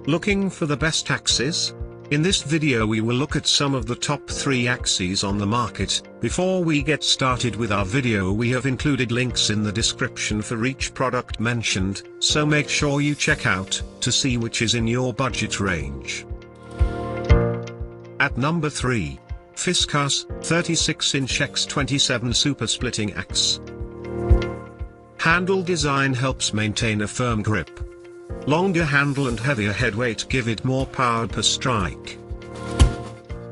Looking for the best axes? In this video we will look at some of the top 3 axes on the market. Before we get started with our video, we have included links in the description for each product mentioned, so make sure you check out to see which is in your budget range. At number 3. Fiskars 36-inch X27 Super Splitting Axe. Handle design helps maintain a firm grip. Longer handle and heavier head weight give it more power per strike.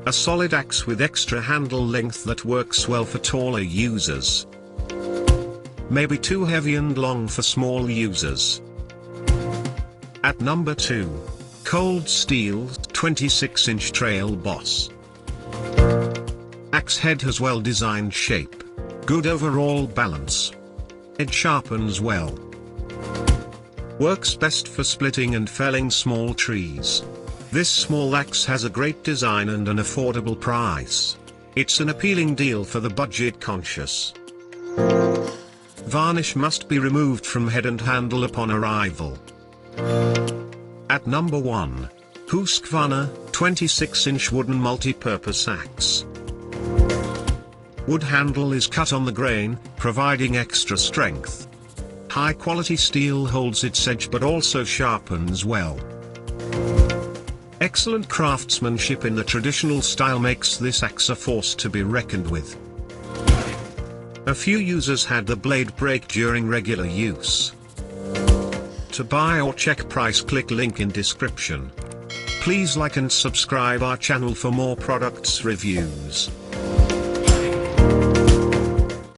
A solid axe with extra handle length that works well for taller users. Maybe too heavy and long for small users. At number 2. Cold Steel 26-inch Trail Boss. Axe head has well-designed shape. Good overall balance. Edge sharpens well. Works best for splitting and felling small trees. This small axe has a great design and an affordable price. It's an appealing deal for the budget conscious. Varnish must be removed from head and handle upon arrival. At number 1. Husqvarna 26-inch Wooden Multi-Purpose Axe. Wood handle is cut on the grain, providing extra strength. High-quality steel holds its edge but also sharpens well. Excellent craftsmanship in the traditional style makes this axe a force to be reckoned with. A few users had the blade break during regular use. To buy or check price, click link in description. Please like and subscribe our channel for more products reviews.